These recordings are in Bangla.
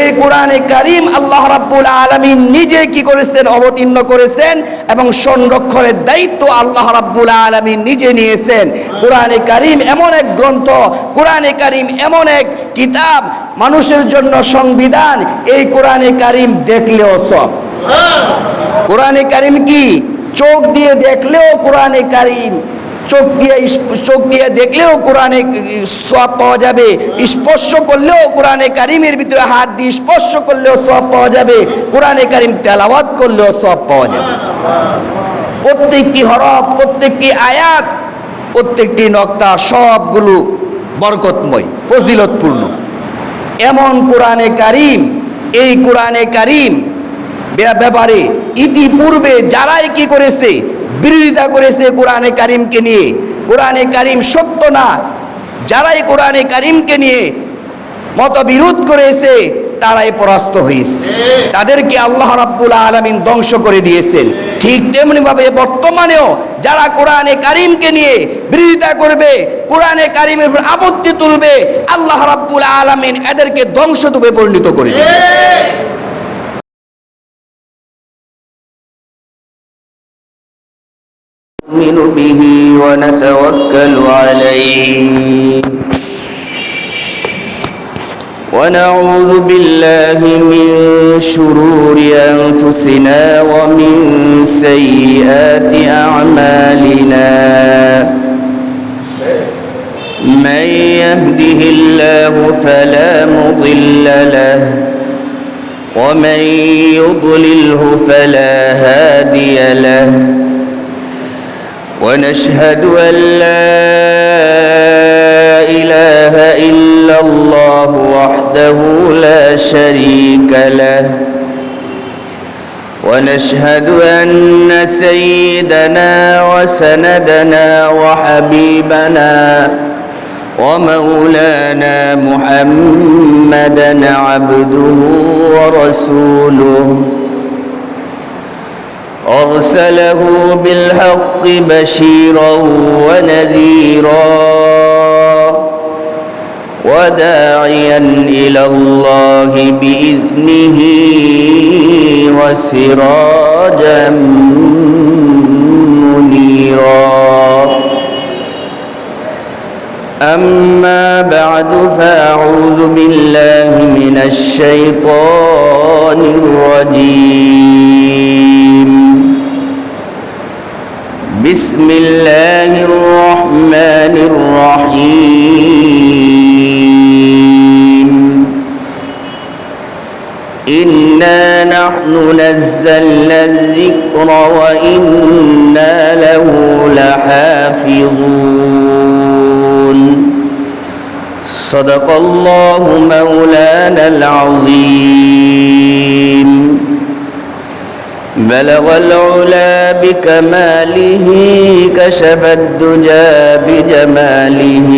এই কোরআনে কারীম আল্লাহ রাব্বুল আলামিন নিজে কি করেছেন, অবতীর্ণ করেছেন এবং সংরক্ষণের দায়িত্ব আল্লাহ রাব্বুল আলামিন নিজে নিয়েছেন। কোরআনে কারীম এমন এক গ্রন্থ, কোরআনে কারীম এমন এক কিতাব, মানুষের জন্য সংবিধান। এই কোরআনে কারীম দেখলেও সব। কোরআনে কারীম কি চোখ দিয়ে দেখলেও কোরআনে কারীম, চোখ দিয়ে দেখলেও কোরআনে সওয়াব পাওয়া যাবে, স্পর্শ করলেও কোরআনে কারীমের ভিতরে হাত দিয়ে স্পর্শ করলেও সওয়াব পাওয়া যাবে, কোরআনে কারীম তেলাওয়াত করলেও সওয়াব পাওয়া যাবে। প্রত্যেকটি হরফ, প্রত্যেকটি আয়াত, প্রত্যেকটি নক্তা সবগুলো বরকতময়, ফজিলতপূর্ণ। এমন কোরআনে কারীম, এই কোরআনে কারীম ব্যাপারে ইতিপূর্বে যারাই কি করেছে, বিরোধিতা করেছে কোরআনে কারীমকে নিয়ে, কোরআনে কারীম সত্য না, যারাই কোরআনে কারীমকে নিয়ে মতবিরোধ করেছে তারাই পরাস্ত হয়েছে, তাদেরকে আল্লাহ রাব্বুল আলামিন ধ্বংস করে দিয়েছেন। ঠিক তেমনি ভাবে বর্তমানেও যারা কোরআনে কারীমকে নিয়ে বিরোধিতা করবে, কোরআনে কারীমের উপর আপত্তি তুলবে, আল্লাহ রাব্বুল আলামিন এদেরকে ধ্বংসস্তূপে পরিণত করে দিবেন। نؤمن به ونتوكل عليه ونعوذ بالله من شرور أنفسنا ومن سيئات أعمالنا من يهده الله فلا مضل له ومن يضلله فلا هادي له ونشهد أن لا إله إلا الله وحده لا شريك له ونشهد أن سيدنا وسندنا وحبيبنا ومولانا محمدا عبده ورسوله أرسله بالحق بشيرا ونذيرا وداعيا إلى الله بإذنه وسراجا منيرا أما بعد فأعوذ بالله من الشيطان الرجيم بسم الله الرحمن الرحيم إنا نحن نزلنا الذكر وإنا له لحافظون صدق الله مولانا العظيم بلغ العلا بكماله كشف الدجى بجماله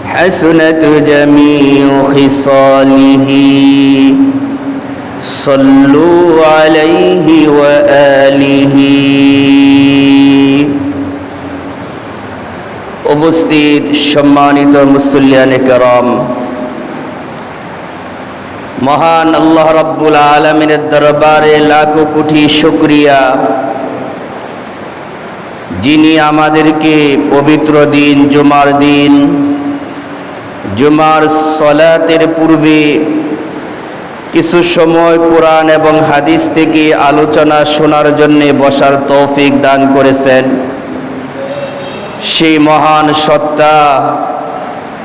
حسنت جميع خصاله صلوا عليه وآله উপস্থিত সম্মানিত মুসল্লিয়ানে কেরাম, মহান আল্লাহ রাব্বুল আলামিনের দরবারে লাখো কোটি শুকরিয়া, যিনি আমাদেরকে পবিত্র দিন জুমার সালাতের পূর্বে কিছু সময় কোরআন এবং হাদিস থেকে আলোচনা শোনার জন্য বসার তৌফিক দান করেছেন। সেই মহান সত্তা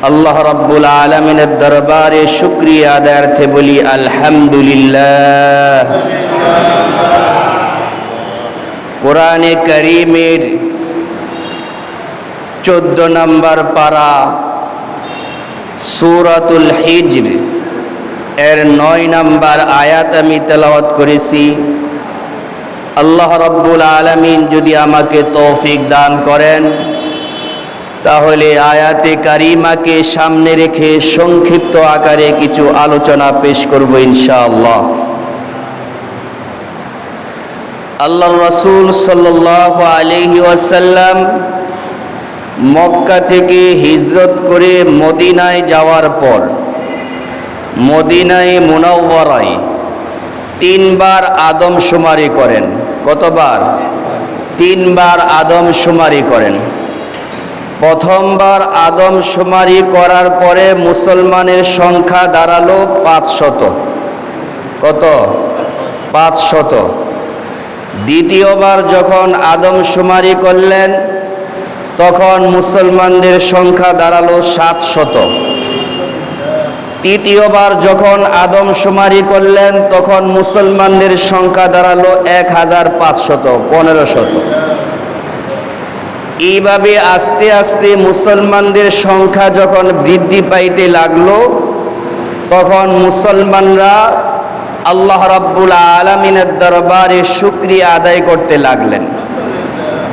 আল্লাহ রাব্বুল আলামিনের দরবারে শুকরিয়া আদায়ার্থে বলি আলহামদুলিল্লাহ। কোরআনে কারীমের 14 নম্বর পারা সূরাতুল হিজর এর 9 নম্বর আয়াত আমি তেলাওয়াত করেছি। আল্লাহ রাব্বুল আলামিন যদি আমাকে তৌফিক দান করেন তাহলে আয়াতে কারিমাকে সামনে রেখে সংক্ষিপ্ত আকারে কিছু আলোচনা পেশ করব ইনশাআল্লাহ। আল্লাহর রাসূল সাল্লাল্লাহু আলাইহি ওয়াসাল্লাম মক্কা থেকে হিজরত করে মদিনায় যাওয়ার পর মদিনায় মুনাওয়ারায় 3 বার আদমশুমারি করেন। কতবার? 3 বার আদমশুমারি করেন। প্রথমবার আদমশুমারি করার পরে মুসলমানের সংখ্যা দাঁড়ালো 500। কত? 500। দ্বিতীয়বার যখন আদমশুমারি করলেন তখন মুসলমানদের সংখ্যা দাঁড়ালো 700। তৃতীয়বার যখন আদমশুমারি করলেন তখন মুসলমানদের সংখ্যা দাঁড়ালো 1500, 1500। এইভাবে আস্তে আস্তে মুসলমানদের সংখ্যা যখন বৃদ্ধি পাইতে লাগলো তখন মুসলমানরা আল্লাহ রাব্বুল আলামিনের দরবারে শুকরিয়া আদায় করতে লাগলেন।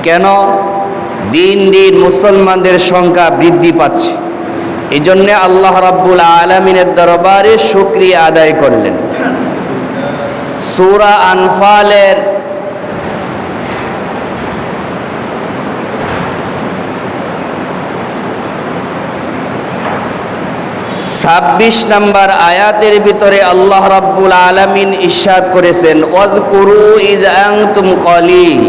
কেন? দিন দিন মুসলমানদের সংখ্যা বৃদ্ধি পাচ্ছে, এই জন্যে আল্লাহ রাব্বুল আলামিনের দরবারে শুকরিয়া আদায় করলেন। সূরা আনফালের 26 নম্বর আয়াতের ভিতরে আল্লাহ রাব্বুল আলামিন ইরশাদ করেছেন, ওয়াজকুরু ইয আনতুম কলিল।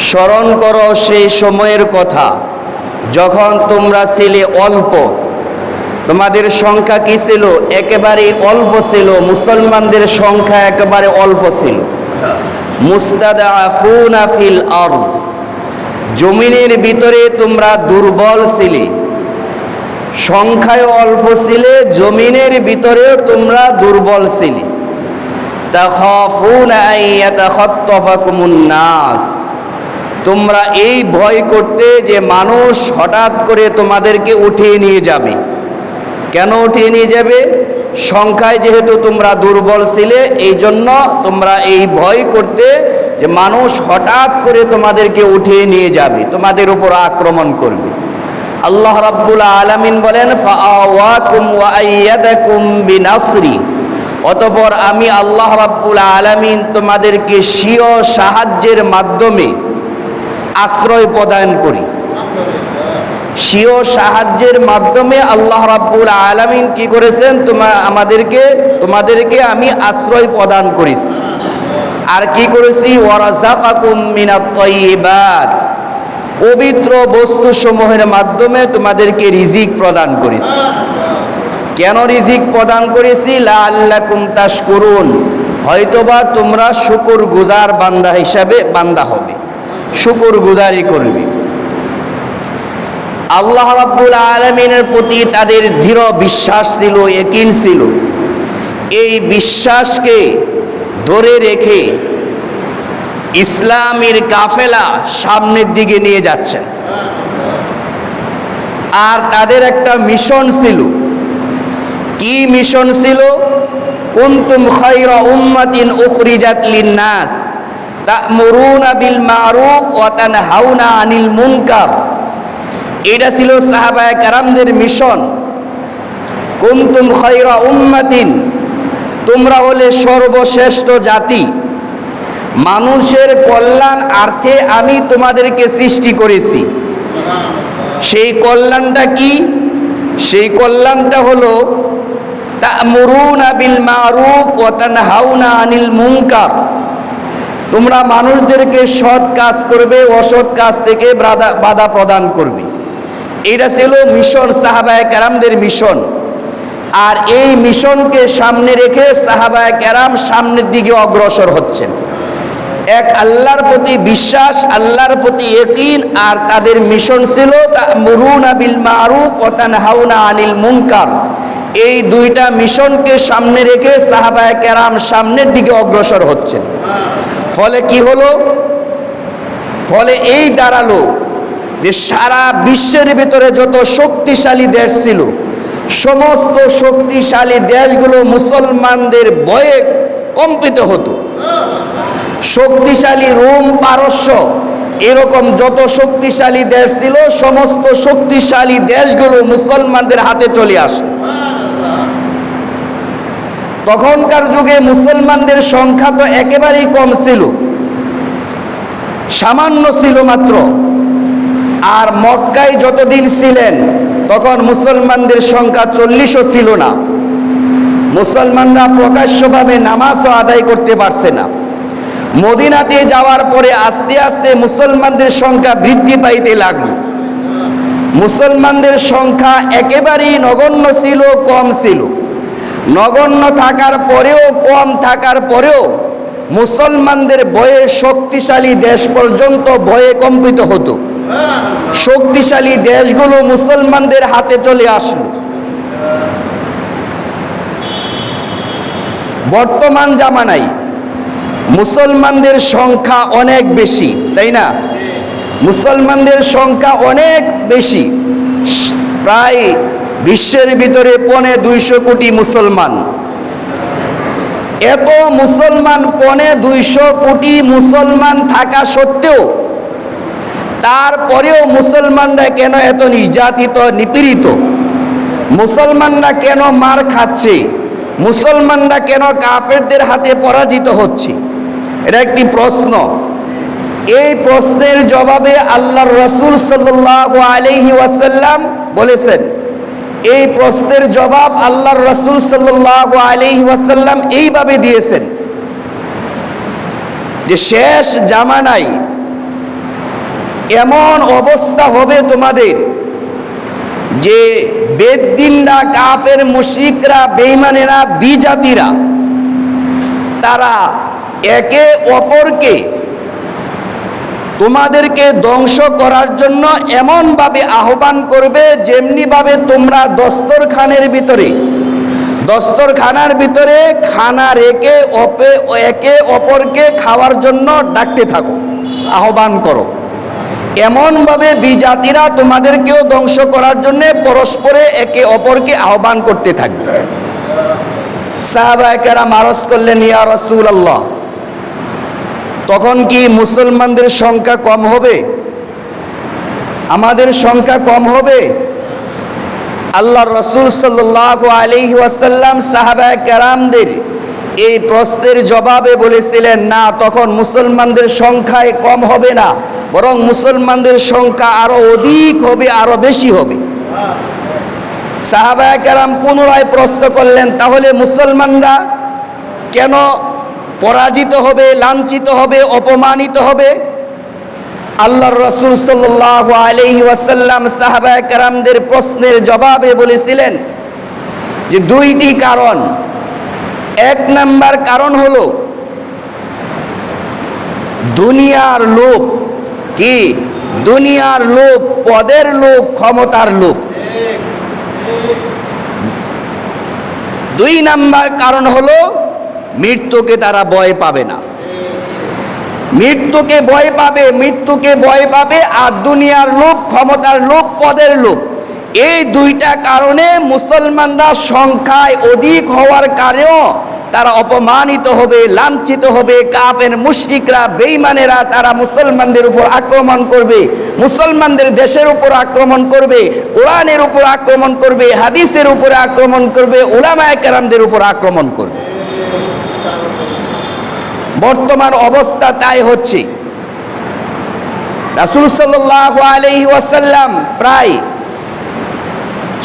স্মরণ করো সেই সময়ের কথা যখন তোমরা ছিলে অল্প। তোমাদের সংখ্যা কি ছিল? একেবারে অল্প ছিল। মুসলমানদের সংখ্যা একেবারে অল্প ছিল। মুস্তাদআফুনা ফিল আরদ, জমিনের ভিতরে তোমরা দুর্বল ছিলে। সংখ্যায় অল্প ছিলে, জমিনের ভিতরেও তোমরা দুর্বল ছিলে। তাখাফুনা আইয়াতাখাত্তাফাকুমুন নাস, তোমরা এই ভয় করতে যে মানুষ হঠাৎ করে তোমাদেরকে উঠিয়ে নিয়ে যাবে। কেন উঠিয়ে নিয়ে যাবে? সংখ্যায় যেহেতু তোমরা দুর্বল ছিলে, এই জন্য তোমরা এই ভয় করতে যে মানুষ হঠাৎ করে তোমাদেরকে উঠিয়ে নিয়ে যাবে, তোমাদের উপর আক্রমণ করবে। আল্লাহ রাব্বুল আলামিন বলেন, ফাআওয়াকুম ওয়া আইয়াদাকুম বিনাসরি, অতঃপর আমি আল্লাহ রাব্বুল আলামিন তোমাদেরকে স্বীয় সাহায্যের মাধ্যমে আশ্রয় প্রদান করি। স্বীয় সাহায্যের মাধ্যমে আল্লাহ রাব্বুল আলামিন কি করেছেন? তোমাদেরকে আমি আশ্রয় প্রদান করেছি। আর কি করেছি? ওয়ারাযাকাকুম মিনাত তাইয়্যিবাত, পবিত্র বস্তুসমূহের মাধ্যমে তোমাদেরকে রিজিক প্রদান করেছি। কেন রিজিক প্রদান করেছি? লাআল্লাকুম তাশকুরুন, হয়তোবা তোমরা শুকরগুজার বান্দা হিসাবে বান্দা হবে, শুকরগুজারি করবে। আল্লাহ রাব্বুল আলামিনের প্রতি তাদের দৃঢ় বিশ্বাস ছিল, ইয়াকিন ছিল। এই বিশ্বাসকে ধরে রেখে ইসলামের কাফেলা সামনের দিকে নিয়ে যাচ্ছেন। আর তাদের একটা মিশন ছিল। কি মিশন ছিল? কুনতুম খায়রা উম্মাতিন উখরিজাত লিন-নাস তা'মুরুনা বিল মা'রুফ ওয়া তানহাউনা আনিল মুনকার। এটা ছিল সাহাবায়ে কেরামদের মিশন। কুনতুম খায়রা উম্মাতিন, তোমরা হলে সর্বশ্রেষ্ঠ জাতি। মানুষের কল্যাণার্থে আমি তোমাদেরকে সৃষ্টি করেছি। সেই কল্যাণটা কি? সেই কল্যাণটা হলো তা'মুরুনা বিল মা'রুফ ওয়া তানহাউনা আনিল মুনকার, তোমরা মানুষদেরকে সৎ কাজ করবে, অসৎ কাজ থেকে বাধা প্রদান করবে। এটা ছিল মিশন, সাহাবায়ে কেরামদের মিশন। আর এই মিশনকে সামনে রেখে সাহাবায়ে কেরাম সামনের দিকে অগ্রসর হচ্ছেন। এক আল্লাহর প্রতি বিশ্বাস, আল্লাহর প্রতি ইয়াকিন, আর তাদের মিশন ছিল তা'মুরুনা বিল মা'রুফ ওয়া তানহাউনা আনিল মুনকার। এই দুইটা মিশনকে সামনে রেখে সাহাবায়ে কেরাম সামনের দিকে অগ্রসর হচ্ছেন। ফলে কি হলো? ফলে এই দাঁড়ালো যে সারা বিশ্বের ভিতরে যত শক্তিশালী দেশ ছিল, সমস্ত শক্তিশালী দেশগুলো মুসলমানদের ভয়ে কম্পিত হতো। শক্তিশালী রোম, পারস্য, এরকম যত শক্তিশালী দেশ ছিল, সমস্ত শক্তিশালী দেশগুলো মুসলমানদের হাতে চলে আসে। তখনকার যুগে মুসলমানদের সংখ্যা তো একেবারেই কম ছিল, সামান্য ছিল মাত্র। আর মক্কায় যতদিন ছিলেন তখন মুসলমানদের সংখ্যা 40ও ছিল না। মুসলমানরা প্রকাশ্যভাবে নামাজও আদায় করতে পারছে না। মদিনাতে যাওয়ার পরে আস্তে আস্তে মুসলমানদের সংখ্যা বৃদ্ধি পাইতে লাগলো। মুসলমানদের সংখ্যা একেবারেই নগণ্য ছিল, কম ছিল। নগণ্য থাকার পরেও, কম থাকার পরেও মুসলমানদের ভয়ে শক্তিশালী দেশ পর্যন্ত ভয়ে কম্পিত হতো। শক্তিশালী দেশগুলো মুসলমানদের হাতে চলে আসলো। বর্তমান জামানায় মুসলমানদের সংখ্যা অনেক বেশি, তাই না? মুসলমানদের সংখ্যা অনেক বেশি, প্রায় বিশ্বের ভিতরে 250 কোটি মুসলমান। এত মুসলমান, 250 কোটি মুসলমান থাকা সত্ত্বেও তারপরেও মুসলমানরা কেন এত নির্যাতিত, নিপীড়িত? মুসলমানরা কেন মার খাচ্ছে? মুসলমানরা কেন কাফেরদের হাতে পরাজিত হচ্ছে? এটা একটি প্রশ্ন। এই প্রশ্নের জবাবে আল্লাহর রাসূল সাল্লাল্লাহু আলাইহি ওয়াসাল্লাম বলেছেন, এই প্রশ্নের জবাব আল্লাহর রাসূল সাল্লাল্লাহু আলাইহি ওয়াসাল্লাম এইভাবে দিয়েছেন যে শেষ জামানায় এমন অবস্থা হবে তোমাদের যে বেদ্দিনরা, কাফের, মুশরিকরা, বেঈমানেরা, বিজাতিরা তারা একে অপরকে, তোমাদেরকে ধ্বংস করার জন্য এমনভাবে আহ্বান করবে যেমনিভাবে তোমরা দস্তরখানার ভিতরে খানা রেখে একে অপরকে খাওয়ার জন্য ডাকতে থাকো, আহ্বান করো। এমনভাবে বিজাতিরা তোমাদেরকেও ধ্বংস করার জন্য পরস্পরে একে অপরকে আহ্বান করতে থাকবে। সাহাবায়ে কেরাম আরজ করলেন, ইয়া রাসূলুল্লাহ, তখন কি মুসলমানদের সংখ্যা কম হবে? আমাদের সংখ্যা কম হবে? আল্লাহর রাসূল সাল্লাল্লাহু আলাইহি ওয়াসাল্লাম সাহাবায়ে কেরামদের এই প্রশ্নের জবাবে বলেছিলেন, না, তখন মুসলমানদের সংখ্যায় কম হবে না, বরং মুসলমানদের সংখ্যা আরো অধিক হবে, আরো বেশি হবে। সাহাবায়ে কেরাম পুনরায় প্রশ্ন করলেন, তাহলে মুসলমানরা কেন পরাজিত হবে, লাঞ্ছিত হবে, অপমানিত হবে? আল্লাহর রাসূল সাল্লাল্লাহু আলাইহি ওয়াসাল্লাম সাহাবায়ে কেরামদের প্রশ্নের জবাবে বলেছিলেন যে দুইটি কারণ। এক নাম্বার কারণ হলো দুনিয়ার লোভ। কি? দুনিয়ার লোভ, পদের লোভ, ক্ষমতার লোভ। দুই নাম্বার কারণ হলো মৃত্যুকে তারা ভয় পাবে না। মৃত্যুকে ভয় পাবে, আর দুনিয়ার লোভ, ক্ষমতার লোভ, পদের লোভ, এই দুইটা কারণে মুসলমানরা সংখ্যায় অধিক হওয়ার কারণেও তারা অপমানিত হবে, লাঞ্ছিত হবে। কাফের, মুশরিকরা, বেঈমানেরা তারা মুসলমানদের উপর আক্রমণ করবে, মুসলমানদের দেশের উপর আক্রমণ করবে, কোরআনের উপর আক্রমণ করবে, হাদিসের উপর আক্রমণ করবে, উলামায়ে কেরামদের উপর আক্রমণ করবে। বর্তমান অবস্থা তাই হচ্ছে। রাসূল সাল্লাল্লাহু আলাইহি ওয়াসাল্লাম প্রায়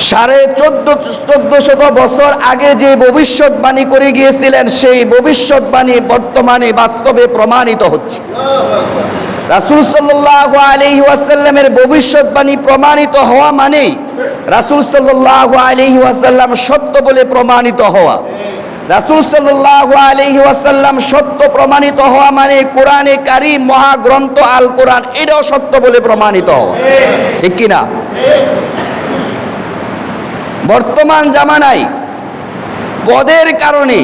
1450 বছর আগে যে ভবিষ্যৎবাণী করে গিয়েছিলেন, সেই ভবিষ্যৎবাণী বর্তমানে বাস্তবে প্রমাণিত হচ্ছে। রাসূল সাল্লাল্লাহু আলাইহি ওয়াসাল্লামের ভবিষ্যৎবাণী প্রমাণিত হওয়া মানে রাসূল সাল্লাল্লাহু আলাইহি ওয়াসাল্লাম সত্য বলে প্রমাণিত হওয়া। রাসূল সাল্লাল্লাহু আলাইহি ওয়াসাল্লাম সত্য প্রমাণিত হওয়া মানে কোরআনে কারীম, মহাগ্রন্থ আল কোরআন, এটাও সত্য বলে প্রমাণিত হওয়া। ঠিক কি না? বর্তমান জামানায় পদের কারণে,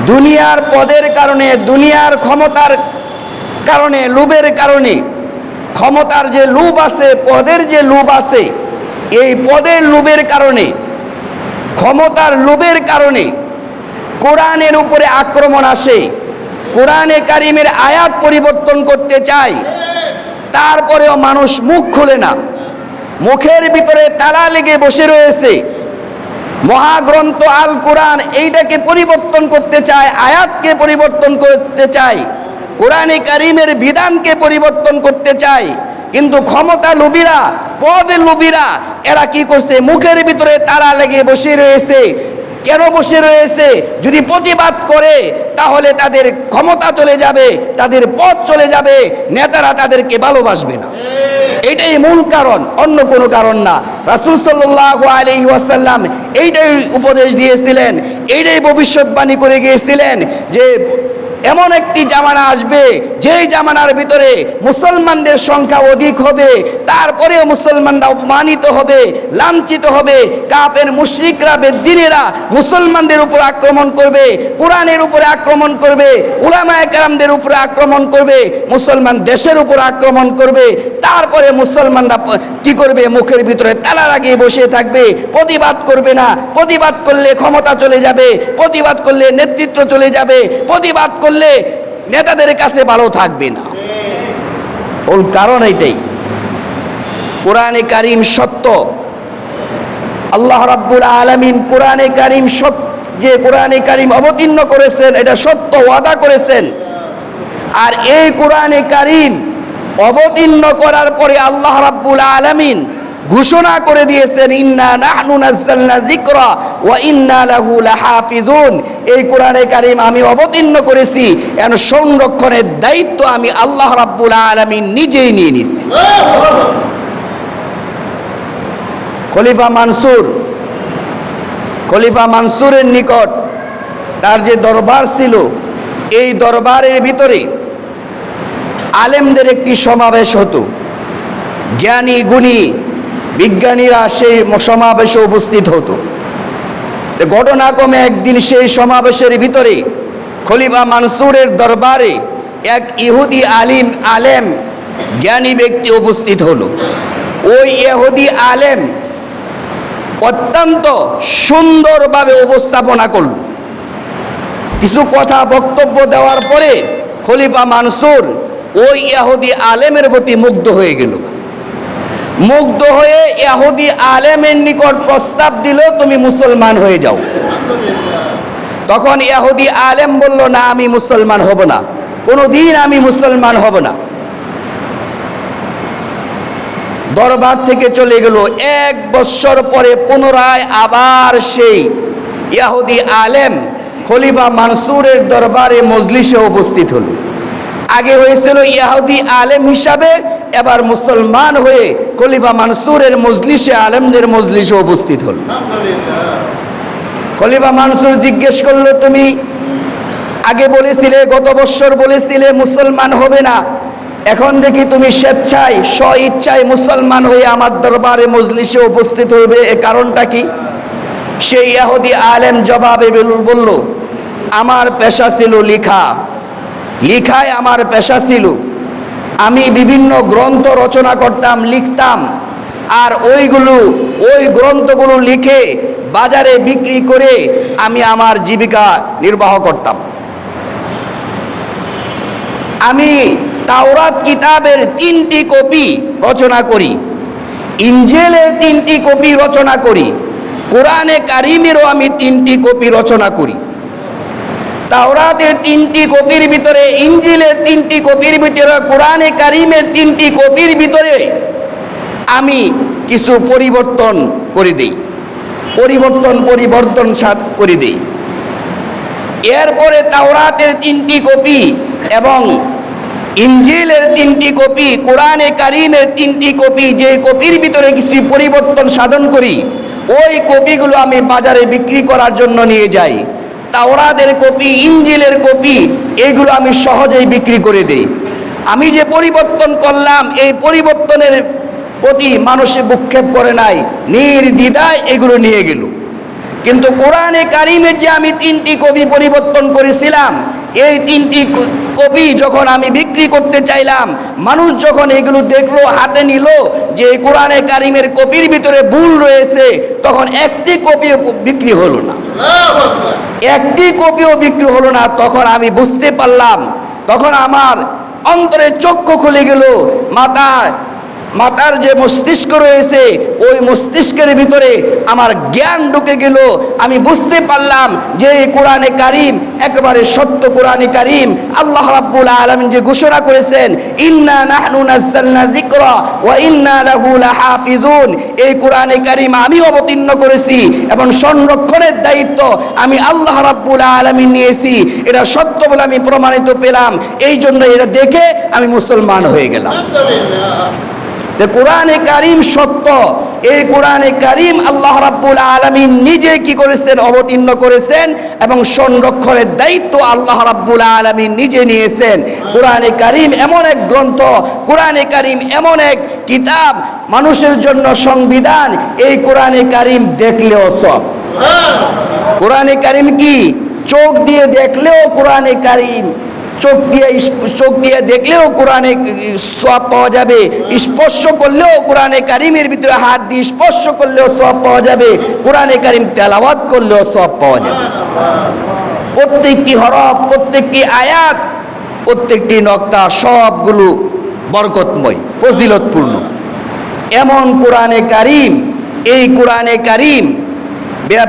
দুনিয়ার পদের কারণে, দুনিয়ার ক্ষমতার কারণে, লোভের কারণে, ক্ষমতার যে লোভ আছে, পদের যে লোভ আছে, এই পদের লোভের কারণে, ক্ষমতার লোভের কারণে কোরআনের উপরে আক্রমণ আসে। কোরআনে কারীমের আয়াত পরিবর্তন করতে চায়, তারপরেও মানুষ মুখ খুলে না। মুখের ভিতরে তালা লেগে বসে রয়েছে। মহাগ্রন্থ আল কোরআন এইটাকে পরিবর্তন করতে চায়, আয়াতকে পরিবর্তন করতে চায়, কোরআনে কারীমের বিধানকে পরিবর্তন করতে চায়। কিন্তু ক্ষমতা লোভীরা, পদ লোভীরা এরা কি করছে? মুখের ভিতরে তালা লেগে বসে রয়েছে, কেন বসে রয়েছে? যদি প্রতিবাদ করে তাহলে তাদের ক্ষমতা চলে যাবে, তাদের পথ চলে যাবে, নেতারা তাদেরকে ভালোবাসবে না। এটাই মূল কারণ, অন্য কোনো কারণ না। রাসূল সাল্লাল্লাহু আলাইহি ওয়াসাল্লাম এইটাই উপদেশ দিয়েছিলেন, এইটাই ভবিষ্যৎবাণী করে গিয়েছিলেন যে এমন একটি জামানা আসবে যেই জামানার ভিতরে মুসলমানদের সংখ্যা অধিক হবে, তারপরেও মুসলমানরা অপমানিত হবে, লাঞ্ছিত হবে। কাফের মুশরিকরা বেদ্দিনেরা মুসলমানদের উপর আক্রমণ করবে, কোরআনের উপরে আক্রমণ করবে, উলামায়ে কেরামদের উপরে আক্রমণ করবে, মুসলমান দেশের উপর আক্রমণ করবে। তারপরে মুসলমানরা কি করবে? মুখের ভিতরে তালা লাগিয়ে বসে থাকবে, প্রতিবাদ করবে না। প্রতিবাদ করলে ক্ষমতা চলে যাবে, প্রতিবাদ করলে নেতৃত্ব চলে যাবে, প্রতিবাদ করলে নেতাদের কাছে ভালো থাকবে না। ওই কারণ এইটাই। কোরআনে কারীম সত্য, আল্লাহ রাব্বুল আলামিন কোরআনে কারীম যে কোরআনে কারীম অবতীর্ণ করেছেন এটা সত্য ওয়াদা করেছেন। আর এই কোরআনে কারীম অবতীর্ণ করার পরে আল্লাহ রাব্বুল আলামিন ঘোষণা করে দিয়েছেন, ইন্না নাহনু নাযালনা যিকরা ওয়া ইন্না লাহু লাহাফিজুন। এই কোরআনে কারীম আমি অবতীর্ণ করেছি, এর সংরক্ষণের দায়িত্ব আমি আল্লাহ রাব্বুল আলামিন নিজেই নিয়ে নিয়েছি। খলিফা মানসুরের নিকট তার যে দরবার ছিল, এই দরবারের ভিতরে আলেমদের একটি সমাবেশ হতো। জ্ঞানী গুণী বিজ্ঞানীরা সেই সমাবেশে উপস্থিত হতো। ঘটনাক্রমে একদিন সেই সমাবেশের ভিতরে খলিফা মানসুরের দরবারে এক ইহুদি আলেম জ্ঞানী ব্যক্তি উপস্থিত হলো। ওই ইহুদি আলেম অত্যন্ত সুন্দরভাবে উপস্থাপনা করল। কিছু কথা বক্তব্য দেওয়ার পরে খলিফা মানসুর ওই ইহুদি আলেমের প্রতি মুগ্ধ হয়ে গেল। মুগ্ধ হয়ে ইহুদি আলেমের নিকট প্রস্তাব দিল, তুমি মুসলমান হয়ে যাও। তখন ইহুদি আলেম বলল, না, আমি মুসলমান হব না, কোনোদিন আমি মুসলমান হব না। দরবার থেকে চলে গেল। 1 বৎসর পরে পুনরায় আবার সেই ইহুদি আলেম খলিফা মানসুরের দরবারে মজলিসে উপস্থিত হলো। আগে হয়েছিল ইহুদি আলেম হিসাবে, এবার মুসলমান হয়ে খলিফা মানসুরের মজলিসে, আলেমদের মজলিসে উপস্থিত হল। খলিফা মানসুর জিজ্ঞেস করলো, তুমি আগে বলেছিলে, গত বৎসর বলেছিলে মুসলমান হবে না, এখন দেখি তুমি স্বেচ্ছায় স্ব-ইচ্ছায় মুসলমান হয়ে আমার দরবারে মজলিসে উপস্থিত হবে, এ কারণটা কি? সেই ইহুদি আলেম জবাবে বলল, আমার পেশা ছিল লিখায় আমার পেশা ছিল। আমি বিভিন্ন গ্রন্থ রচনা করতাম, লিখতাম, আর ওই গ্রন্থগুলো লিখে বাজারে বিক্রি করে আমি আমার জীবিকা নির্বাহ করতাম। আমি তাওরাত কিতাবের 3টি কপি রচনা করি, ইনজিলের 3টি কপি রচনা করি, কোরআনে কারীমেরও আমি 3টি কপি রচনা করি। তাওরাতের 3টি কপির ভিতরে, ইনজিলের 3টি কপির ভিতরে, কোরআনে কারীমের 3টি কপির ভিতরে আমি কিছু পরিবর্তন করে দেই, পরিবর্তন করে দেই। এরপরে তাওরাতের 3টি কপি এবং ইনজিলের 3টি কপি, কোরআনে কারীমের 3টি কপি, যে কপির ভিতরে কিছু পরিবর্তন সাধন করি, ওই কপিগুলো আমি বাজারে বিক্রি করার জন্য নিয়ে যাই। তাওরাতের কপি, ইনজিলের কপি, এগুলো আমি সহজেই বিক্রি করে দেই। আমি যে পরিবর্তন করলাম, এই পরিবর্তনের প্রতি মানুষে ভ্রুক্ষেপ করে নাই, নির্দ্বিধায় এগুলো নিয়ে গেল। কিন্তু কোরআনে কারীমের যে আমি 3টি কপি পরিবর্তন করেছিলাম, এই 3টি কপি যখন আমি বিক্রি করতে চাইলাম, মানুষ যখন এগুলো দেখলো, হাতে নিল যে কোরআনে কারীমের কপির ভিতরে ভুল রয়েছে, তখন একটি কপিও বিক্রি হলো না, একটি কপিও বিক্রি হলো না। তখন আমি বুঝতে পারলাম, তখন আমার অন্তরে চক্ষু খুলে গেল, মাথা মাথার যে মস্তিষ্ক রয়েছে ওই মস্তিষ্কের ভিতরে আমার জ্ঞান ঢুকে গেল। আমি বুঝতে পারলাম যে এই কোরআনে কারিম একেবারে সত্য। কোরআনে কারিম আল্লাহ রাব্বুল আলামিন যে ঘোষণা করেছেন, ইন্না নাহনু নাযালনা যিকরা ওয়া ইন্না লাহু লাহাফিজুন, এই কোরআনে কারিম আমি অবতীর্ণ করেছি এবং সংরক্ষণের দায়িত্ব আমি আল্লাহ রাব্বুল আলামিন নিয়েছি। এটা সত্য বলে আমি প্রমাণিত পেলাম, এই জন্য এটা দেখে আমি মুসলমান হয়ে গেলাম। যে কোরআনে কারিম সত্য, এই কোরআনে কারিম আল্লাহ রাব্বুল আলামিন নিজে কি করেছেন, অবতীর্ণ করেছেন এবং সংরক্ষণের দায়িত্ব আল্লাহ রাব্বুল আলামিন নিজে নিয়েছেন। কোরআনে কারিম এমন এক গ্রন্থ, কোরআনে কারিম এমন এক কিতাব, মানুষের জন্য সংবিধান। এই কোরআনে কারিম দেখলেও সব। কোরআনে কারিম কি চোখ দিয়ে দেখলেও কোরআনে কারিম, চোখ দিয়ে দেখলেও কোরআনে সওয়াব পাওয়া যাবে, স্পর্শ করলেও কোরআনে কারিমের ভিতরে হাত দিয়ে স্পর্শ করলেও সওয়াব পাওয়া যাবে, কোরআনে কারিম তেলাওয়াত করলেও সওয়াব পাওয়া যাবে। প্রত্যেকটি হরফ, প্রত্যেকটি আয়াত, প্রত্যেকটি নক্তা সবগুলো বরকতময়, ফজিলতপূর্ণ। এমন কোরআনে কারিম, এই কোরআনে কারিম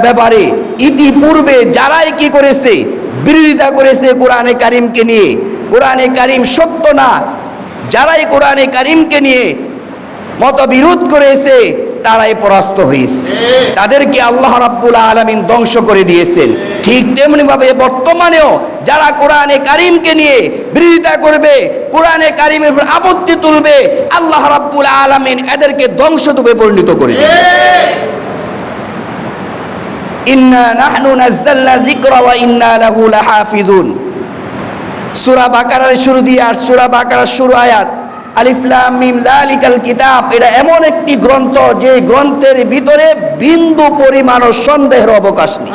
ব্যাপারে ইতিপূর্বে যারাই কি করেছে, বিরোধিতা করেছে কোরআনে কারিমকে নিয়ে, কোরআনে কারিম সত্য না, যারাই কোরআনে কারিমকে নিয়ে মতবিরোধ করেছে তারাই পরাস্ত হয়েছে, তাদেরকে আল্লাহ রাব্বুল আলামিন ধ্বংস করে দিয়েছেন। ঠিক তেমনি ভাবে বর্তমানেও যারা কোরআনে কারিমকে নিয়ে বিরোধিতা করবে, কোরআনে কারিমের উপর আপত্তি তুলবে, আল্লাহ রাব্বুল আলামিন এদেরকে ধ্বংসস্তূপে পরিণত করে দিবেন। ইন্না নাহনু নাযালনা যিকরা ওয়া ইন্না লাহু লাহাফিজুন। সূরা বাকারার শুরু দিয়ে আর সূরা বাকারার শুরু আয়াত আলিফ লাম মিম যালিকাল কিতাব, এটা এমন একটি গ্রন্থ যে গ্রন্থের ভিতরে বিন্দু পরিমাণও সন্দেহের অবকাশ নেই।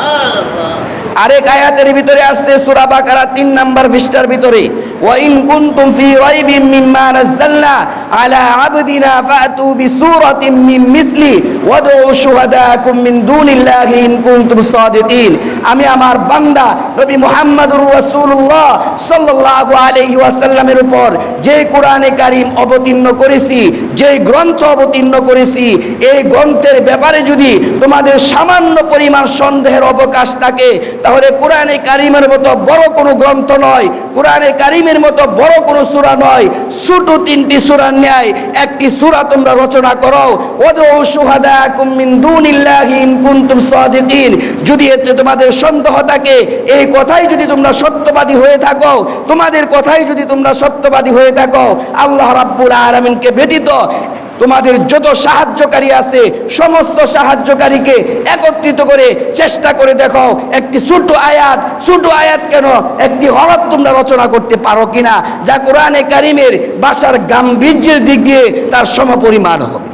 আরেক আয়াতের ভিতরে আসছে সূরা বাকারা 3 নম্বর পৃষ্ঠার ভিতরে, ওয়া ইন কুনতুম ফি রাইবিম মিম্মা নাযালনা আলা আবদিনা ফাতু বিসূরাতিন মিন মিসলি ওয়াদউ শুহাদাকুম মিন দুনিল্লাহি ইন কুনতুম সাদিকিন। আমি আমার বান্দা নবী মুহাম্মদুর রাসূলুল্লাহ সাল্লাল্লাহু আলাইহি ওয়াসাল্লামের উপর যে কোরআনে কারীম অবতীর্ণ করেছি, যে গ্রন্থ অবতীর্ণ করেছি, এই গ্রন্থের ব্যাপারে যদি তোমাদের সামান্য পরিমাণ সন্দেহের অবকাশ থাকে, তাহলে কোরআনে কারিমের মতো বড় কোনো গ্রন্থ নয়, কোরআনে কারিমের মতো বড় কোনো সূরা নয়, ছোট 3টি সূরার ন্যায় একটি সূরা তোমরা রচনা করো। ওয়াদউ শুহাদাকুম মিন দুনিল্লাহি ইন কুনতুম সাদিকিন। যদি এতে তোমাদের সন্দেহ থাকে, এই কথাই যদি তোমরা সত্যবাদী হয়ে থাকো, তোমাদের কথাই যদি তোমরা সত্যবাদী হয়ে থাকো, আল্লাহ রাব্বুল আলামিনকে ব্যতীত তোমাদের যত সাহায্যকারী আছে সমস্ত সাহায্যকারীকে একত্রিত করে চেষ্টা করে দেখো, একটি ছোট আয়াত কেন একটি হরফ তোমরা রচনা করতে পারো কিনা, যা কোরআনে কারিমের ভাষার গাম্ভীর্যের দিক দিয়ে তার সমপরিমাণ হবে।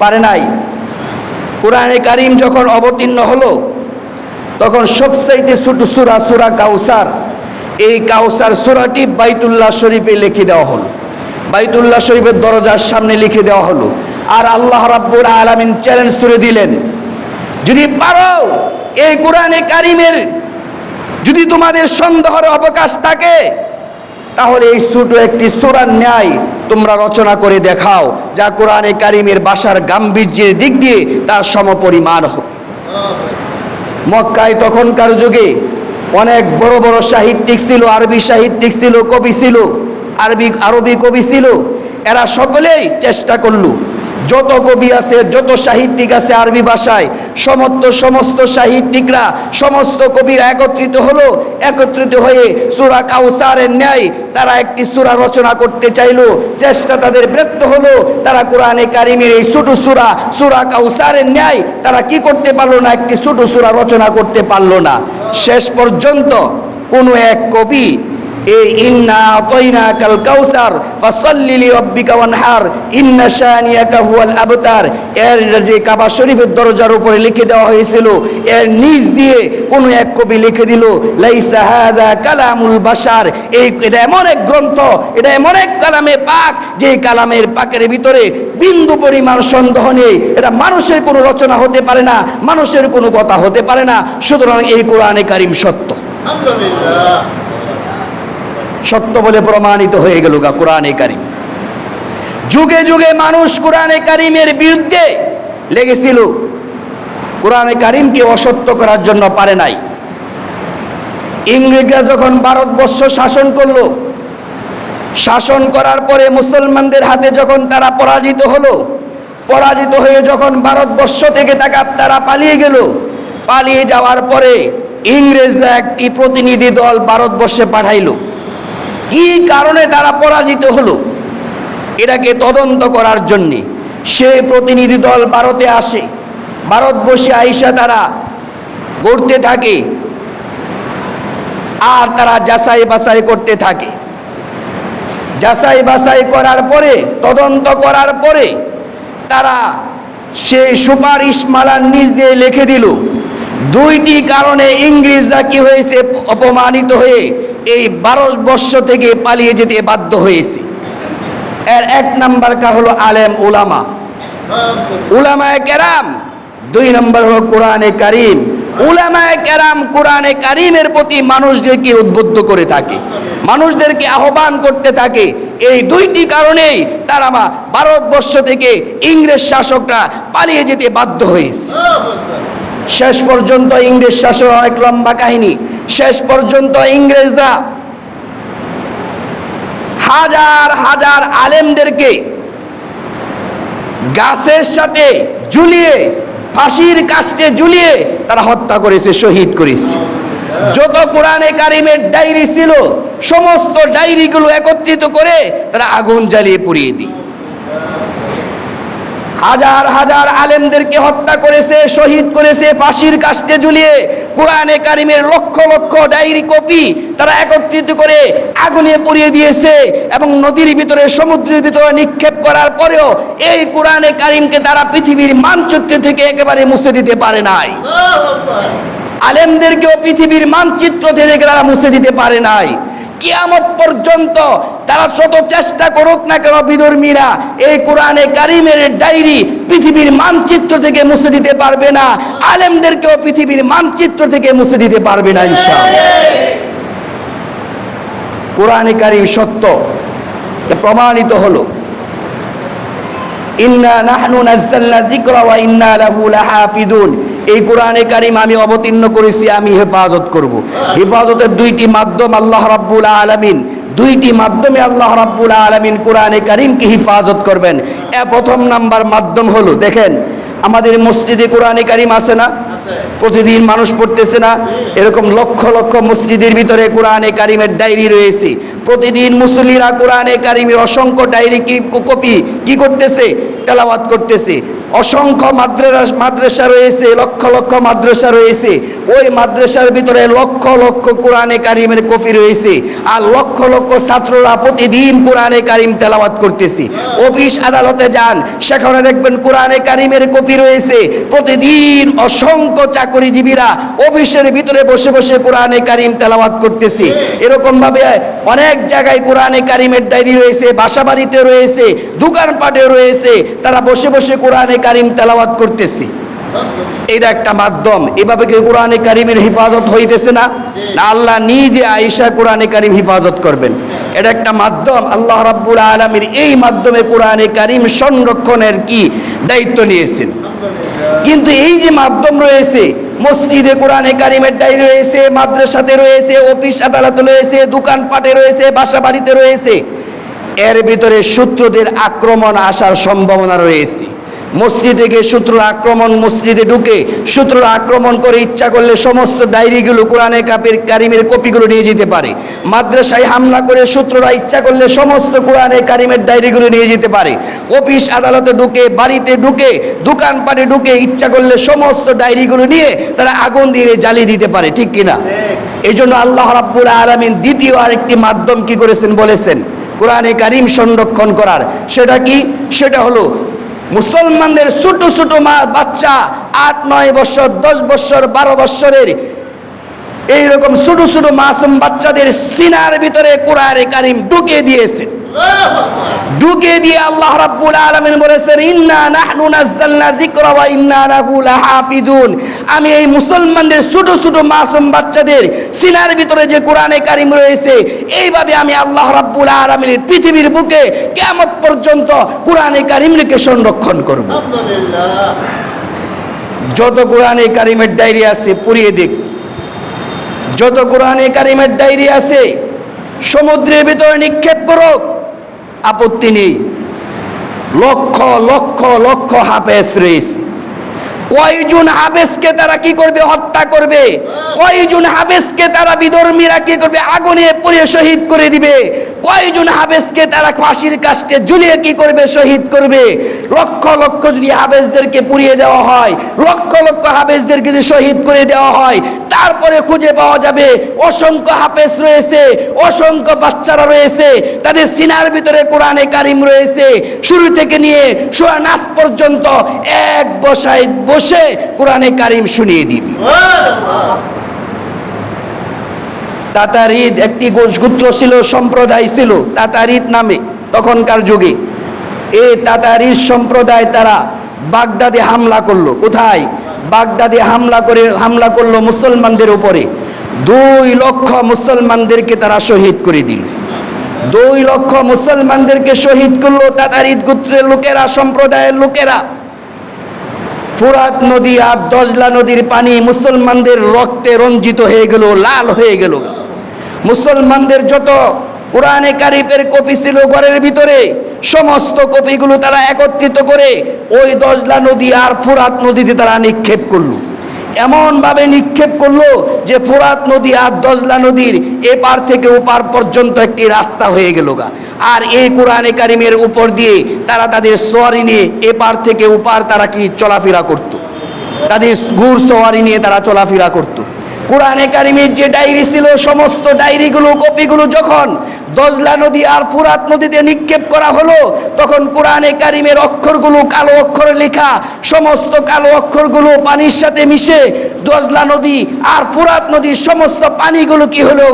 পারে নাই। কোরআনে কারিম যখন অবতীর্ণ হলো তখন সবচাইতে ছোট সূরা সূরা কাউসার, এই কাউসার সূরাটি বাইতুল্লাহ শরীফে লিখে দেওয়া হলো, বাইতুল্লাহ শরীফের দরজার সামনে লিখে দেওয়া হলো। আর আল্লাহ রাব্বুল আলামিন চ্যালেঞ্জ করে দিলেন, যদি পারো এই কোরআনে কারিমের যদি তোমাদের সন্দেহের অবকাশ থাকে, তাহলে এই ছোট একটি সূরার ন্যায় তোমরা রচনা করে দেখাও, যা কোরআনে কারিমের ভাষার গাম্ভীর্যের দিক দিয়ে তার সমপরিমাণ হবে। মক্কায় তখনকার যুগে অনেক বড় বড় সাহিত্যিক ছিল, আরবি সাহিত্যিক ছিল, কবি ছিল, আরবি কবি ছিল। এরা সকলেই চেষ্টা করলো, যত কবি আছে, যত সাহিত্যিক আছে আরবি ভাষায়, সমস্ত সাহিত্যিকরা, সমস্ত কবিরা একত্রিত হয়ে সূরা কাউসারের ন্যায় তারা একটি সূরা রচনা করতে চাইলো। চেষ্টা তাদের ব্যর্থ হলো। তারা কোরআনে কারিমের এই ছোট সূরা কাউসারের ন্যায় তারা কি করতে পারলো না, একটি ছোট সূরা রচনা করতে পারলো না। শেষ পর্যন্ত কোনো এক কবি এই ইন্না আতাইনাকাল কাউসার ফাসাল্লি লিরাব্বিকা ওয়ানহার ইন্না শানিয়াকা হুয়াল আবতার, এর যে কাবা শরীফের দরজার উপরে লিখে দেওয়া হয়েছিল, এর নিচ দিয়ে কোন এক কবি লিখে দিল, লাইসা হাযা কালামুল বাশার, এটা এমন এক গ্রন্থ, এটা এমন এক কালামে পাক, যে কালামের পাকের ভিতরে বিন্দু পরিমাণ সন্দেহ নেই, এটা মানুষের কোনো রচনা হতে পারে না, মানুষের কোনো কথা হতে পারে না। সুতরাং এই কোরআনে কারিম সত্য, আলহামদুলিল্লাহ, সত্য বলে প্রমাণিত হয়ে গেল কোরআনে কারিম। যুগে যুগে মানুষ কোরআনে কারিমের বিরুদ্ধে লেগেছিল, কোরআনে কারিমকে অসত্য করার জন্য পারে নাই। ইংরেজরা যখন ভারতবর্ষ শাসন করলো, শাসন করার পরে মুসলমানদের হাতে যখন তারা পরাজিত হলো, পরাজিত হয়ে যখন ভারতবর্ষ থেকে তারা পালিয়ে গেল, পালিয়ে যাওয়ার পরে ইংরেজরা একটি প্রতিনিধি দল ভারতবর্ষে পাঠাইলো। কি কারণে তারা পরাজিত হলো এটাকে তদন্ত করার জন্য সেই প্রতিনিধি দল ভারতে আসে। ভারতবর্ষে আইসা তারা গড়তে থাকে আর তারা যাচাই বাছাই করতে থাকে। যাচাই বাছাই করার পরে, তদন্ত করার পরে তারা সেই সুপারিশ মালার নিজ দিয়ে লিখে দিল, দুইটি কারণে ইংরেজরা কি হয়েছে, অপমানিত হয়ে এই ভারতবর্ষ থেকে পালিয়ে যেতে বাধ্য হয়েছে। এর এক নাম্বার কারণ হলো আলেম উলামা, উলামায়ে কেরাম। দুই নম্বর হলো কোরআনে কারিম। উলামায়ে কেরাম কোরআনে কারিমের প্রতি মানুষদেরকে উদ্বুদ্ধ করে থাকে, মানুষদেরকে আহ্বান করতে থাকে। এই দুইটি কারণেই তারা ভারতবর্ষ থেকে ইংরেজ শাসকরা পালিয়ে যেতে বাধ্য হয়েছে। শেষ পর্যন্ত ইংরেজ শাসক, এক লম্বা কাহিনী, শেষ পর্যন্ত ইংরেজরা হাজার হাজার আলেমদেরকে গাছের সাথে ঝুলিয়ে, ফাঁসির কাস্টে ঝুলিয়ে তারা হত্যা করেছে, শহীদ করেছে। যত কোরআনে কারিমের ডায়েরি ছিল সমস্ত ডায়েরিগুলো একত্রিত করে তারা আগুন জ্বালিয়ে পুড়িয়ে দিই। হাজার হাজার আলেমদেরকে হত্যা করেছে, শহীদ করেছে, ফাঁসির কাস্টে ঝুলিয়ে। কোরআনে কারিমের লক্ষ লক্ষ ডায়েরি কপি তারা একত্রিত করে আগুনে পুড়িয়ে দিয়েছে এবং নদীর ভিতরে, সমুদ্রের ভিতরে নিক্ষেপ করার পরেও এই কোরআনে কারিমকে তারা পৃথিবীর মানচিত্র থেকে একেবারে মুছে দিতে পারে নাই। আলেমদেরকেও পৃথিবীর মানচিত্র থেকে তারা মুছে দিতে পারে নাই। কিয়ামত পর্যন্ত তারা শত চেষ্টা করুক না কেন, বিধর্মীরা এই কোরআনে কারিমের ডায়েরি পৃথিবীর মানচিত্র থেকে মুছে দিতে পারবে না। আলেমদেরকেও পৃথিবীর মানচিত্র থেকে মুছে দিতে পারবে না ইনশাআল্লাহ। কোরআনে কারিম সত্য, প্রমাণিত হলো। ইন্না নাহনু নাযালনা যিকরা ওয়া ইন্না লাহু লাহাফিজুন। এই কোরআনে কারিম আমি অবতীর্ণ করেছি, আমি হেফাজত করব। হেফাজতের দুইটি মাধ্যম আল্লাহ রাব্বুল আলামিন, দুইটি মাধ্যমে আল্লাহ রাব্বুল আলামিন কোরআনে কারিমকে হেফাজত করবেন। প্রথম নাম্বার মাধ্যম হলো, দেখেন আমাদের মসজিদে কোরআনে কারিম আছে না, প্রতিদিন মানুষ পড়তেছে না? এরকম লক্ষ লক্ষ মসজিদের ভিতরে কোরআনে কারিমের ডায়েরি রয়েছে। প্রতিদিন মুসল্লিরা কোরআনে কারিমের অসংখ্য ডায়েরি কপি কি করতেছে, তেলাওয়াত করতেছে। অসংখ্য মাদ্রাসা রয়েছে, লক্ষ লক্ষ মাদ্রাসা রয়েছে। ওই মাদ্রাসার ভিতরে লক্ষ লক্ষ কোরআনে কারিমের কপি রয়েছে আর লক্ষ লক্ষ ছাত্ররা প্রতিদিন কোরআনে কারিম তেলাওয়াত করতেছে। অফিস আদালতে যান, সেখানে দেখবেন কোরআনে কারিমের কপি রয়েছে। প্রতিদিন অসংখ্য চাকরিজীবীরা অফিসের ভিতরে বসে বসে কোরআনে কারিম তেলাওয়াত করতেছে। এরকম ভাবে অনেক জায়গায় কোরআনে কারিমের ডায়েরি রয়েছে, বাসাবাড়িতে রয়েছে, দোকানপাটে রয়েছে, তারা বসে বসে কোরআনে কারিম তেলাওয়াত করতেছে। এটা একটা মাধ্যম। এভাবে কি কোরআনে কারিমের হেফাজত হইতেছে না? না, আল্লাহ নিজে আয়েশা কোরআনে কারিম হেফাজত করবেন। এটা একটা মাধ্যম। আল্লাহ রাব্বুল আলামিন এই মাধ্যমে কোরআনে কারিম সংরক্ষণের কি দায়িত্ব নিয়েছেন। কিন্তু এই যে মাধ্যম রয়েছে, মসজিদে কোরআনে কারিমের ডায়েরি রয়েছে, মাদ্রাসাতে রয়েছে, অফিস আদালতে রয়েছে, দোকানপাটে রয়েছে, বাসা বাড়িতে রয়েছে, এর ভিতরে শত্রুদের আক্রমণ আসার সম্ভাবনা রয়েছে। মসজিদে গিয়ে শত্রুর আক্রমণ, মসজিদে ঢুকে শত্রুরা আক্রমণ করে ইচ্ছা করলে সমস্ত ডায়েরিগুলো, কোরআনে কারিমের কপিগুলো নিয়ে যেতে পারে। মাদ্রাসায় হামলা করে শত্রুরা ইচ্ছা করলে সমস্ত কোরআনে কারিমের ডায়েরিগুলো নিয়ে যেতে পারে। অফিস আদালতে ঢুকে, বাড়িতে ঢুকে, দোকানপাটে ঢুকে ইচ্ছা করলে সমস্ত ডায়েরিগুলো নিয়ে তারা আগুন দিয়ে জ্বালিয়ে দিতে পারে, ঠিক কিনা? এই জন্য আল্লাহ রাব্বুল আলামিন দ্বিতীয় আরেকটি মাধ্যম কি করেছেন, বলেছেন কোরআনে কারিম সংরক্ষণ করার। সেটা কি? সেটা হলো মুসলমানদের ছোট ছোট বাচ্চা, 8-9 বছর, 10 বছর, 12 বছরের এইরকম ছোট ছোট মাসুম বাচ্চাদের সিনার ভিতরে কোরআনে কারিম ঢুকিয়ে দিয়েছে। ঢুকে দিয়ে আল্লাহ রাব্বুল আলামিন বলেছেন ইন্না নাহনু নাযালনা যিকরা ওয়া ইন্না লাহু লাহাফিজুন। আমি এই মুসলমানদের ছোট ছোট মাসুম বাচ্চাদের সিনার ভিতরে যে কোরআনে কারিম রয়েছে, এইভাবে আমি আল্লাহ রাব্বুল আলামিনের পৃথিবীর বুকে কিয়ামত পর্যন্ত কোরআনে কারিমকে সংরক্ষণ করব। আলহামদুলিল্লাহ। যত কোরআনে কারিমের ডায়েরি আছে পুড়িয়ে দেখ, যত কোরআনে কারিমের ডায়েরি আছে সমুদ্রের ভিতরে নিক্ষেপ করো, আপত্তি নেই। লক্ষ লক্ষ লক্ষ হাফেজ রয়েছে। কয়জন হাফেজকে তারা কি করবে? হত্যা করবে। কয়জন হাফেজকে তারা বিধর্মীরা কি করবে? আগুনে পুড়িয়ে শহীদ করে দিবে। কয়জন হাফেজকে তারা ফাঁসির কাস্টে ঝুলিয়ে কি করবে? শহীদ করবে। লক্ষ লক্ষ যদি হাফেজদেরকে পুড়িয়ে দেওয়া হয়, লক্ষ লক্ষ হাফেজদেরকে যদি শহীদ করে দেওয়া হয়, তারপরে খুঁজে পাওয়া যাবে অসংখ্য হাফেজ রয়েছে, অসংখ্য বাচ্চারা রয়েছে, তাদের সিনার ভিতরে কোরআনে কারিম রয়েছে। শুরু থেকে নিয়ে সূরা নাস পর্যন্ত এক বসায় বসে কোরআনে কারিম শুনিয়ে দিবি। তাতারিদ একটি গোত্র ছিল, সম্প্রদায় ছিল তাতারিদ নামে তখনকার যুগে। এই তাতারিদ সম্প্রদায় তারা বাগদাদে হামলা করলো। কোথায়? বাগদাদে হামলা করলো মুসলমানদের উপরে। 2 লক্ষ মুসলমানদেরকে তারা শহীদ করে দিল। 2 লক্ষ মুসলমানদেরকে শহীদ করলো তাতারিদ গোত্রের লোকেরা, সম্প্রদায়ের লোকেরা। ফুরাত নদী আর দজলা নদীর পানি মুসলমানদের রক্তে রঞ্জিত হয়ে গেল, লাল হয়ে গেল। মুসলমানদের যত কোরআনে কারিমের কপি ছিল ঘরের ভিতরে, সমস্ত কপিগুলো তারা একত্রিত করে ওই দজলা নদী আর ফুরাত নদীতে তারা নিক্ষেপ করলো। এমন ভাবে নিক্ষেপ করলো যে ফুরাত নদী আর দজলা নদীর এপার থেকে ওপার পর্যন্ত একটি রাস্তা হয়ে গেল গা। আর এই কোরআনে কারিমের উপর দিয়ে তারা তাদের সোয়ারি নিয়ে এপার থেকে ওপার তারা কি চলাফেরা করত, তাদের ঘুর সোয়ারি নিয়ে তারা চলাফেরা করত। কোরআনে কারিমের যে ডায়েরি ছিল, সমস্ত ডায়েরিগুলো কপিগুলো যখন দজলা নদী আর ফুরাত নদীতে নিক্ষেপ করা হলো, তখন কোরআনে কারিমের অক্ষরগুলো কালো অক্ষরে লেখা, সমস্ত কালো অক্ষরগুলো পানির সাথে মিশে দজলা নদী আর ফুরাত নদীর সমস্ত পানিগুলো কি হলো?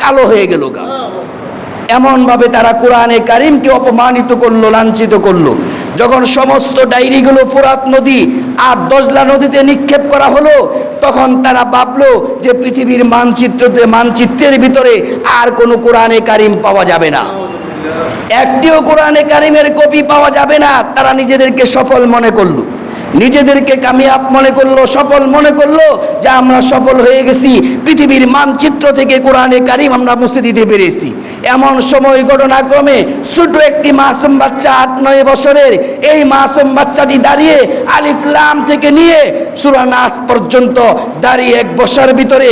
কালো হয়ে গেল গা। এমন ভাবে তারা কোরআনে কারিমকে অপমানিত করলো, লাঞ্ছিত করলো। যখন সমস্ত ডায়েরিগুলো ফুরাত নদী আর দজলা নদীতে নিক্ষেপ করা হলো, তখন তারা ভাবলো যে পৃথিবীর মানচিত্রের ভিতরে আর কোনো কোরআনে কারিম পাওয়া যাবে না, একটিও কোরআনে কারিমের কপি পাওয়া যাবে না। তারা নিজেদেরকে সফল মনে করলো, নিজেদেরকে কামিয়াব মনে করলো, সফল মনে করলো যে আমরা সফল হয়ে গেছি, পৃথিবীর মানচিত্র থেকে কোরআনে কারিম আমরা মুছে দিতে পেরেছি। এমন সময় ঘটনাক্রমে ছোট একটি মাসুম বাচ্চা 8-9 বছরের, এই মাসুম বাচ্চাটি দাঁড়িয়ে আলিফ লাম থেকে নিয়ে সূরা নাস পর্যন্ত দাঁড়িয়ে এক বছর ভিতরে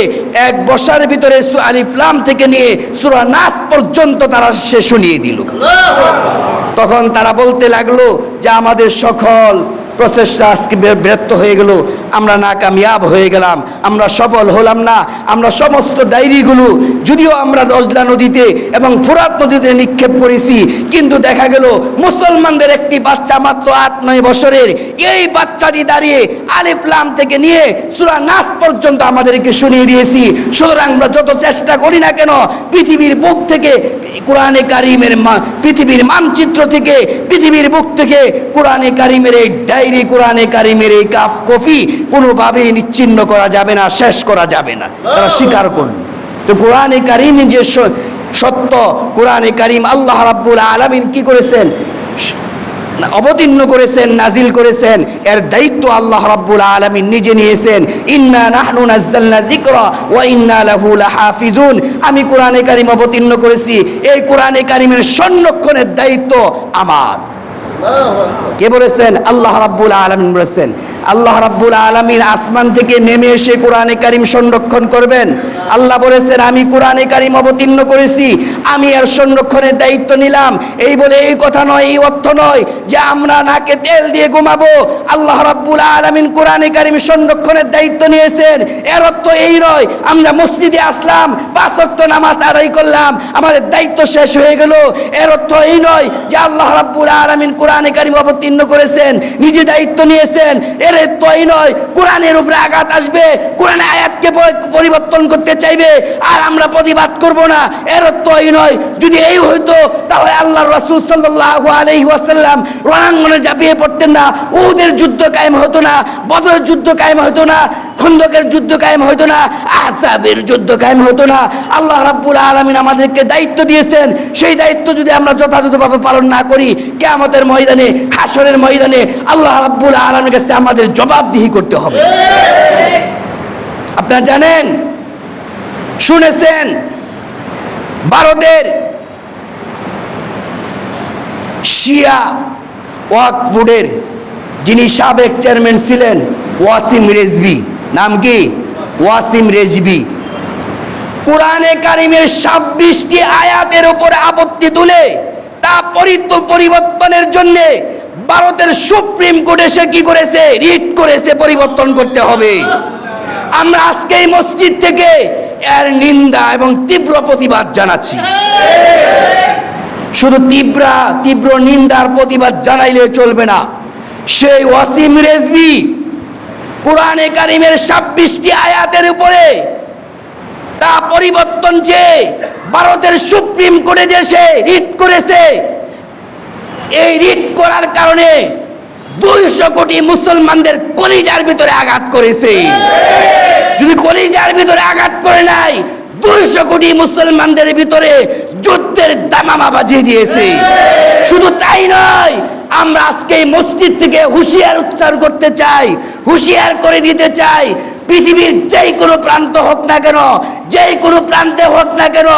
আলিফ লাম থেকে নিয়ে সূরা নাস পর্যন্ত তারা সে শুনিয়ে দিল। তখন তারা বলতে লাগলো যে আমাদের সকল প্রচেষ্টা আজকে ব্যর্থ হয়ে গেল, আমরা নাকামিয়াব হয়ে গেলাম, আমরা সফল হলাম না। আমরা সমস্ত ডায়েরিগুলো যদিও আমরা দজলা নদীতে এবং ফুরাত নদীতে নিক্ষেপ করেছি, কিন্তু দেখা গেল মুসলমানদের একটি বাচ্চা মাত্র 8-9 বছরের, এই বাচ্চাটি দাঁড়িয়ে আলিফ লাম থেকে নিয়ে সূরা নাস পর্যন্ত আমাদেরকে শুনিয়ে দিয়েছি। সুতরাং আমরা যত চেষ্টা করি না কেন, পৃথিবীর বুক থেকে কোরআনে কারিমের পৃথিবীর মানচিত্র থেকে, পৃথিবীর বুক থেকে কোরআনে কারিমের এই ডায়েরি, কোরআনে কারিমের এই কপি কোনোভাবেই নিচ্ছিন্ন করা যাবে না, শেষ করা যাবে না। তারা স্বীকার করল। তো কোরআনে কারিম যে সত্য, কোরআনে কারিম আল্লাহ রাব্বুল আলামিন কি করেছেন? অবতীর্ণ করেছেন, নাজিল করেছেন। এর দায়িত্ব আল্লাহ রাব্বুল আলামিন নিজে নিয়েছেন। ইন্না নাহনু নাযালনা যিকরা ওয়া ইন্না লাহু লাহাফিজুন। আমি কোরআনে কারিম অবতীর্ণ করেছি, এই কোরআনে কারিমের সংরক্ষণের দায়িত্ব আমার। কে বলেছেন? আল্লাহ রাব্বুল আলামিন বলেছেন। আল্লাহ রাব্বুল আলামিন আসমান থেকে নেমে এসে কোরআনে কারিম সংরক্ষণ করবেন। আল্লাহ বলেছেন আমি কোরআনে কারিম অবতীর্ণ করেছি, আমি এর সংরক্ষণের দায়িত্ব নিলাম। এই বলে এই কথা নয়, এই অর্থ নয় যে আমরা নাকে তেল দিয়ে ঘুমাবো। আল্লাহ রাব্বুল আলামিন কোরআনে কারিম সংরক্ষণের দায়িত্ব নিয়েছেন, এর অর্থ এই নয় আমরা মসজিদে আসলাম, 5 ওয়াক্ত নামাজ আদায় করলাম, আমাদের দায়িত্ব শেষ হয়ে গেল। এর অর্থ এই নয় যে আল্লাহ রাব্বুল আলামিন কোরআনে কারিম অবতীর্ণ করেছেন, নিজে দায়িত্ব নিয়েছেন। এর তৈ নয় কোরআনের উপরে আঘাত আসবে, কোরআনে আয়াতকে পরিবর্তন করতে চাইবে আর আমরা প্রতিবাদ করব না, এর তৈ নয়। যদি এই হইতো তাহলে আল্লাহর রাসূল সাল্লাল্লাহু আলাইহি ওয়াসাল্লাম রণাঙ্গনে ঝাঁপিয়ে পড়তেন না, উহুদের যুদ্ধ কায়েম হতো না, বদরের যুদ্ধ কায়েম হতো না, খন্দকের যুদ্ধ কায়েম হতো না, আহজাবের যুদ্ধ কায়েম হতো না। আল্লাহ রাব্বুল আলামিন আমাদেরকে দায়িত্ব দিয়েছেন, সেই দায়িত্ব যদি আমরা যথাযথভাবে পালন না করি, কিয়ামতের ময়দানে, হাসরের ময়দানে আল্লাহ রাব্বুল আলামিনের কাছে আমাদের জবাবদিহি করতে হবে। আপনারা জানেন, শুনেছেন, ভারতের শিয়া ওয়াকফ বোর্ডের যিনি সাবেক চেয়ারম্যান ছিলেন ওয়াসিম রেজভি, নাম কি? ওয়াসিম রেজভি, কোরআনে কারিমের 26টি আয়াতের উপরে আপত্তি তুলে তা পরিবর্তনের জন্য ভারতের সুপ্রিম কোর্টে সে কি করেছে? রিট করেছে, পরিবর্তন করতে হবে। আমরা আজকে এই মসজিদ থেকে এর নিন্দা এবং তীব্র প্রতিবাদ জানাচ্ছি। শুধু তীব্র নিন্দার প্রতিবাদ জানাইলে চলবে না। সেই ওয়াসিম রেজভি কোরআনে কারিমের 26টি আয়াতের উপরে তা পরিবর্তন যে ভারতের সুপ্রিম কোর্টে যে সে রিট করেছে, এই রিট করার কারণে 200 কোটি মুসলমানদের কলিজার ভিতরে আঘাত করেছে। যদি কলিজার ভিতরে আঘাত করে নাই, 200 কোটি মুসলমানদের ভিতরে যুদ্ধের দামামা বাজিয়ে দিয়েছে। শুধু তাই নয়, আমরা আজকে এই মসজিদ থেকে হুঁশিয়ার উচ্চারণ করতে চাই, হুঁশিয়ার করে দিতে চাই, পৃথিবীর যেই কোনো প্রান্ত হোক না কেন, যেই কোনো প্রান্তে হোক না কেন,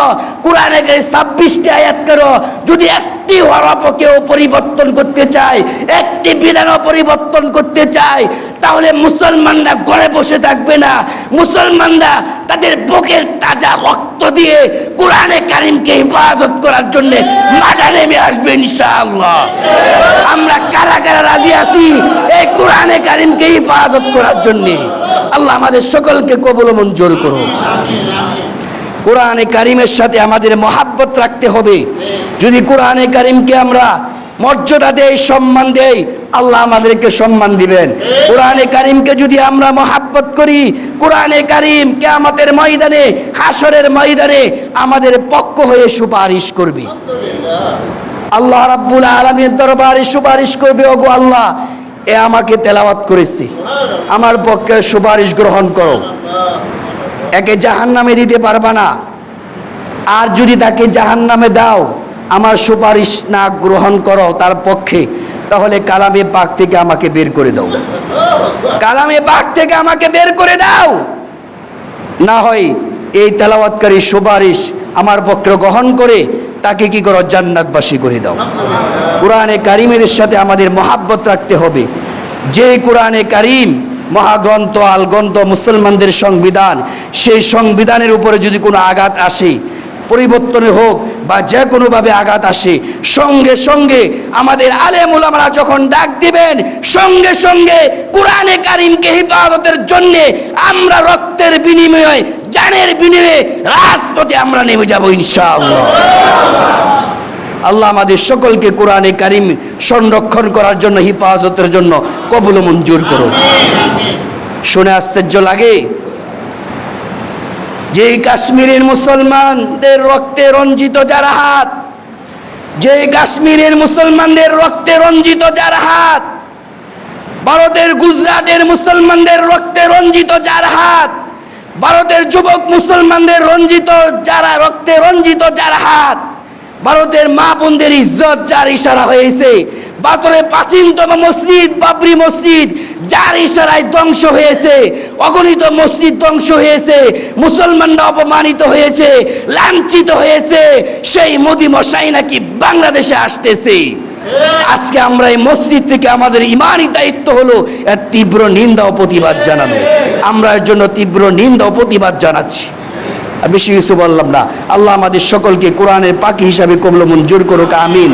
কোরআনে 26টি আয়াত কেন, যদি একটি হরফও কেউ পরিবর্তন করতে চায়, একটি বিধানও পরিবর্তন করতে চায়, তাহলে মুসলমানরা ঘরে বসে থাকবে না। মুসলমানরা তাদের বুকের তাজা রক্ত দিয়ে কোরআনে কারিমকে হেফাজত করার জন্য মাঠে নেমে আসবে ইনশাআল্লাহ। আমরা কারা কারা রাজি আছি এই কোরআনে কারিমকে হেফাজত করার জন্য? আল্লাহ আমাদের সকলকে কবুল ও মঞ্জুর করুন। কোরআনে কারিমের সাথে আমাদের মহাব্বত রাখতে হবে। যদি কোরআনে কারিমকে আমরা মর্যাদা দেই, সম্মান দেই, আল্লাহ আমাদেরকে সম্মান দিবেন। কোরআনে কারিমকে যদি আমরা মহাব্বত করি, কোরআনে কারিম কিয়ামতের ময়দানে, হাসরের ময়দানে আমাদের পক্ষ হয়ে সুপারিশ করবে। আল্লাহ রাব্বুল আলামিনের দরবারে সুপারিশ করবে, ওগো আল্লাহ, এ আমাকে তেলাওয়াত করেছে, আমার পক্ষে সুপারিশ গ্রহণ করো। একে জাহান্নামে দিতে পারবা না, আর যদি তাকে জাহান্নামে দাও, আমার সুপারিশ না গ্রহণ করো তার পক্ষে, তাহলে কালামে পাক থেকে আমাকে বের করে দাও, কালামে পাক থেকে আমাকে বের করে দাও। না হয় এই তেলাওয়াতকারী সুপারিশ আমার পক্ষে গ্রহণ করে তাকে কি করো? জান্নাতবাসী করে দাও। কোরআনে কারিমের সাথে আমাদের মহাব্বত রাখতে হবে। যে কোরআনে কারিম মহাগ্রন্থ, আলগ্রন্থ, মুসলমানদের সংবিধান, সেই সংবিধানের উপরে যদি কোনো আঘাত আসে, পরিবর্তনে হোক বা যে কোনোভাবে আঘাত আসে, সঙ্গে সঙ্গে আমাদের আলেম উলামারা যখন ডাক দিবেন, সঙ্গে সঙ্গে কোরআনে কারিমকে হেফাজতের জন্য আমরা রক্তের বিনিময়ে, জানের বিনিময়ে রাজপথে আমরা নেমে যাব ইনশাআল্লাহ। আল্লাহ আমাদের সকলকে কোরআনে কারিম সংরক্ষণ করার জন্য, হেফাজতের জন্য কবুল ও মঞ্জুর করুন। শুনে আশ্চর্য লাগে, যে কাশ্মীরের মুসলমানদের রক্তে রঞ্জিত যার হাত, যে কাশ্মীরের মুসলমানদের রক্তে রঞ্জিত যার হাত, ভারতের গুজরাটের মুসলমানদের রক্তে রঞ্জিত যার হাত, ভারতের যুবক মুসলমানদের রক্তে রঞ্জিত যার হাত, ভারতের মা বোনদের ইজ্জত যার ইশারা হয়েছে, ভারতের প্রাচীনতম মসজিদ বাবরি মসজিদ যার ইশারায় ধ্বংস হয়েছে, অগণিত মসজিদ ধ্বংস হয়েছে, মুসলমানরা অপমানিত হয়েছে, লাঞ্ছিত হয়েছে, সেই মোদি মশাই নাকি বাংলাদেশে আসতেছে। আজকে আমরা এই মসজিদ থেকে আমাদের ইমানি দায়িত্ব হলো এর তীব্র নিন্দা ও প্রতিবাদ জানানো। আমরা এর জন্য তীব্র নিন্দা ও প্রতিবাদ জানাচ্ছি। বেশি কিছু বললাম না। আল্লাহ আমাদের সকলকে কোরআনের পাখি হিসাবে কবুল মঞ্জুর করুক, আমিন।